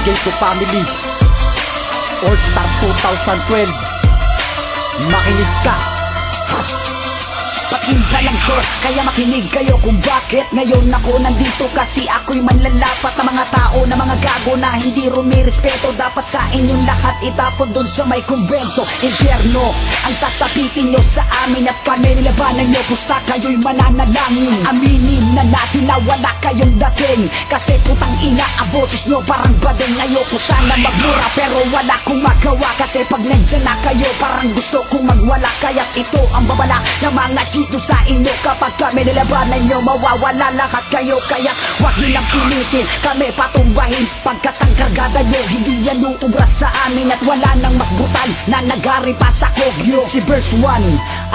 Gayto Family All Star 2012. Makinig ka. Pakinggan lang to, kaya makinig kayo kung bakit ngayon ako nandito. Kasi ako'y manlalapat na mga tao na mga gago na hindi rumirespeto. Dapat sa inyong lahat itapon dun sa may kumbento. Impyerno ang sasapitin nyo sa amin at kami nilabanan nyo. Pusta kayo'y mananalangin, aminin na natin na wala kayong dating. Kasi putang ina ang boses nyo parang bading. Ayoko sana magmura pero wala kong magawa. Kasi pag nandyan na kayo parang gusto kong magwala. Kaya't ito ang babala ng mga chito sa inyo. Kapag kami nilabanan nyo mawawala lahat kayo. Kaya wag nilang pilitin kami patumbahin. Pagkat ang kargada nyo hindi yan uubra sa amin. At wala nang mas brutal na nagari pa sa kogyo. Si Verse 1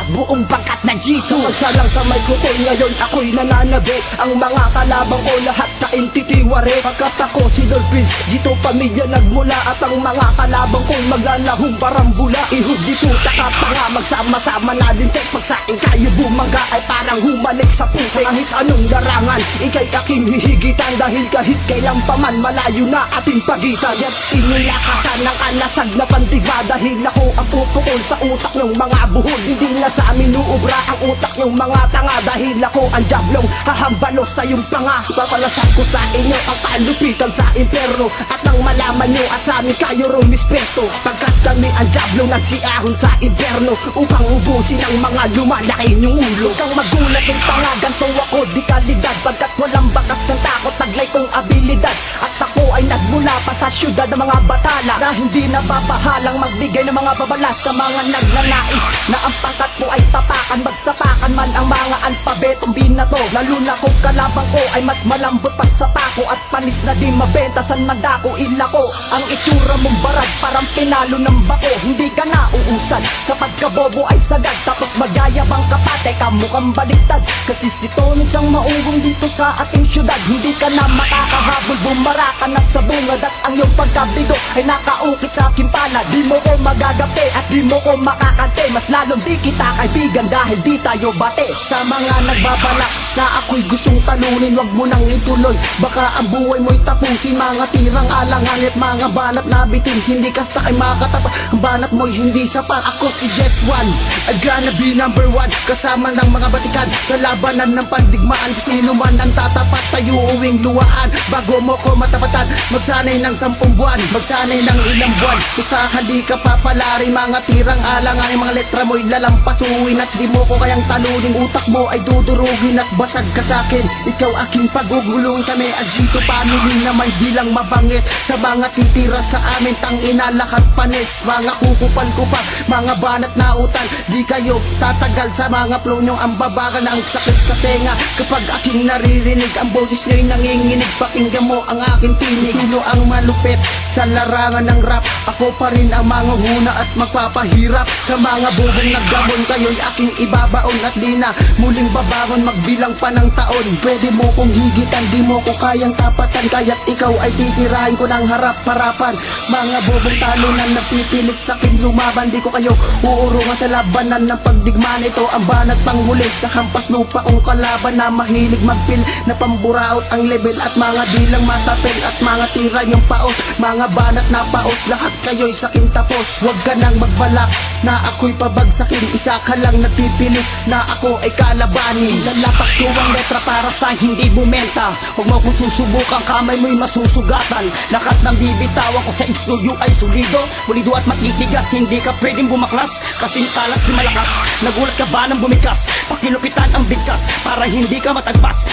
at buong pangkat na G2. Magsalang sa microphone ngayon ako'y nananabik. Ang mga kalabang ko lahat sa intitiwari. Pagkat ako si Dolphins, dito pamilya nagmula. At ang mga kalabang ko'y maglalahong parambula. Ihod dito takapanga, magsama-sama na din tek. Pagsaing kayo bumaga ay parang humalik sa puso. Kahit anong larangan, ikay aking hihigitan. Dahil kahit kailan pa man malayo na ating pagitan. At inilakasan ng alasag na pandiba. Dahil ako ang pupukol sa utak ng mga buhol. Hindi na sa amin uubra ang utak ng mga tanga. Dahil ako ang diablong hahambalos sa iyong panga. Papalasan ko sa inyo ang kalupitan sa impyerno. At nang malaman nyo at sa amin kayo rumispeto. Pagkat kami ang diablong nagsiahon sa impyerno. Upang ubusin ang mga lumalaki yung ulo. Huwag kang magulat ng tanga, ganto ako di kalidad. Pagkat walang bakas ng takot, taglay kong abilidad. At ako ay nagmula pa sa syudad ng mga batala. Na hindi nababahalang magbigay ng mga babalas sa mga nagnanais. Na ang pangkat ko ay tapakan, magsapakan man ang mga alpabetong binato. Lalo na kung kalabang ko ay mas malambot pa sa pako. At panis na di mabenta san madako ilako. Ang itsura mong barad parang pinalo ng bako. Hindi ka na uusad sa pagkabobo ay sagad. Tapos magyayabang ka pa, teka mukhang baliktad. Kasi si Tony isang maugong dito sa ating syudad. Hindi ka na makakahabol, bumara ka na sa bungad. At ang iyong pagkabigo ay nakaukit sa aking palad. Di mo ko magagape at di mo ko makakante. Mas lalong di kita kaibigan dahil di tayo bate. Sa mga nagbabalak na ako'y gustong talunin, wag mo nang ituloy. Baka ang buhay mo'y tapusin. Mga tirang alangan at mga banat na bitin. Hindi ka sa akin makatapat, ang banat mo'y hindi sapat. Ako si Jets 1, I'm gonna be number 1. Kasama ng mga batikan sa labanan ng pandigmaan. Sino man ang tatapat, tayo uwing luwaan. Bago mo ko matapatan, magsanay ng 10 buwan, magsanay ng ilang buwan. Usahan di ka papalari, mga tirang alangan. Yung mga letra mo'y lalampasuin at di mo ko kayang talunin. Utak mo ay dudurugin at basag ka sa'kin. Ikaw aking pagugulong, kami ang Gayto Family na may bilang mabangit. Sa mga titira sa amin, tangina lahat panis. Mga kukupal-kupal, mga banat na utal. Di kayo tatagal sa mga flow nyo. Ang babaga na ang sakit sa tenga. Kapag aking naririnig, ang boses nyo'y nanginginig. Pakinggan mo ang aking tinig. Sino ang malupit sa larangan ng rap? Ako pa rin ang manguhuna at magpapahirap. Sa mga bubong naggamon, kayo'y aking ibabaon. At di na muling babangon, magbilang pa ng taon. Pwede mo kong higitan, di mo ko kayang tapatan. Kaya't ikaw ay titirahin ko ng harap-harapan. Mga bubong talo na napipilit sa akin lumaban. Di ko kayo uurungan sa labanan ng pagdigmaan. Ito ang banat panghuli sa hampas lupa kong kalaban. Na mahilig magpil na pamburaot ang level. At mga dilang matapel at mga tira yung paos. Mga banat na paos, lahat kayo'y sakin tapos. Huwag ka nang magbalak na ako'y pabagsakin. Isa ka lang nagpipilit na ako ay kalabanin. Lalapak ko ang letra para sa hindi bumenta. Huwag mo kung susubukan, kamay mo'y masusugatan. Lakat ng bibitawan ko sa studio ay solido, pulido at matitigas. Hindi ka pwedeng bumaklas, kasing talas di malakas. Nagulat ka ba nang bumikas? Pakilupitan ang bigkas para hindi ka matagpas.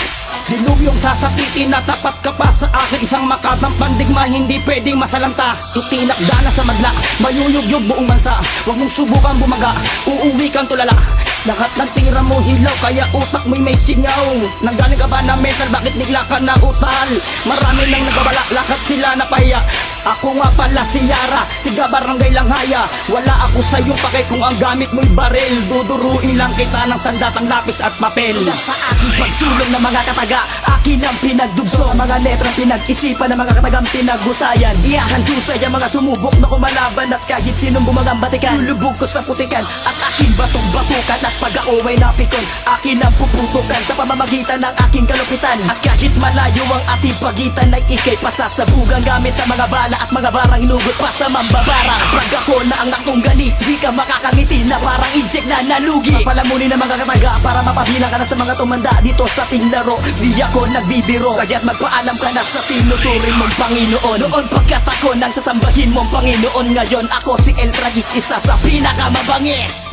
Dilubyong sasapitin na tapat ka pa sa akin. Isang makatang pandigma, hindi pwedeng masalanta. Itinakda na sa madla, mayuyugyog buong bansa. Huwag mong subukan bumaga, uuwi kang tulala. Lahat ng tira mo hilaw, kaya utak mo'y may singaw. Nanggaling ka ba na mental, bakit nigla ka na utal? Marami nang nagbabalak, lahat sila napahiya. Ako nga pala si Yara, tiga barangay Langhaya. Wala ako sa iyong pake kung ang gamit mo'y baril. Duduruin lang kita ng sandatang lapis at papel. Sa aking pagsulong ng mga kataga, akin ang pinagdugso. Ang mga letrang pinag-isipan ng mga katagang pinaghusayan. Iyahandusay ang mga sumubok na kumalaban. At kahit sinong bumagang batikan, lulubog ko sa putikan. At aking batong batukan. At pag ako ay napikon, akin ang puputukan sa pamamagitan ng aking kalupitan. At kahit malayo ang ating pagitan, ay ikay pasasabugan gamit ang mga bala at mga barang inugot pa sa mambabarang. Pag ako na ang natunggali, di ka makakangiti na parang inject na nalugi. Papalamunin ng mga kataga para mapabilang ka na sa mga tumanda dito sa ating laro. Di ako nagbibiro, kaya't magpaalam ka na sa tinuturing mong Panginoon. Noon pagkat ako nang sasambahin mong Panginoon, ngayon ako si El Tragis, isa sa pinakamabangis.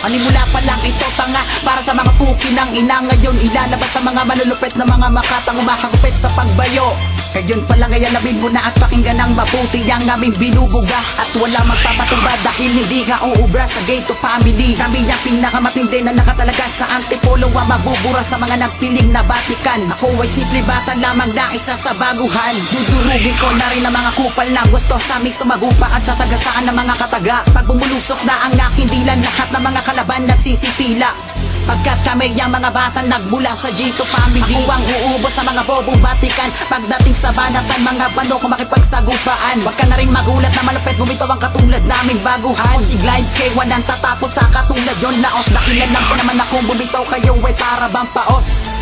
Animula pa lang ito tanga para sa mga puki ng ina. Ngayon ilalabas sa mga malulupit na mga makatang umahagupit sa pagbayo. Ngayon pala ngayanabin mo na at pakinggan ng mabuti ang aming binubuga. At wala magpapatubad dahil hindi ka uubra sa gate to family. Kami ang pinakamatindi na nakatalaga sa antipolo, ang mabubura sa mga nagpiling na batikan. Ako ay simple bata lamang na isa sa baguhan. Dudurugin ko na rin ang mga kupal na gusto sa aming sumagupa at sasagasaan ng mga kataga. Pag bumulusok na ang aking dilan, lahat ng mga kalaban nagsisipila. Pagkat kami ang mga batang nagmula sa G2 family, ako ang uubo sa mga bobong batikan. Pagdating sa banatan, mga bano kung makipagsagupaan. Huwag ka na rin magulat na malupit bumitaw ang katulad naming baguhan. Ako si Glides K1 ang tatapos sa katulad yon laos. Dakilan lang ko naman akong bumitaw, kayo ay para bang paos.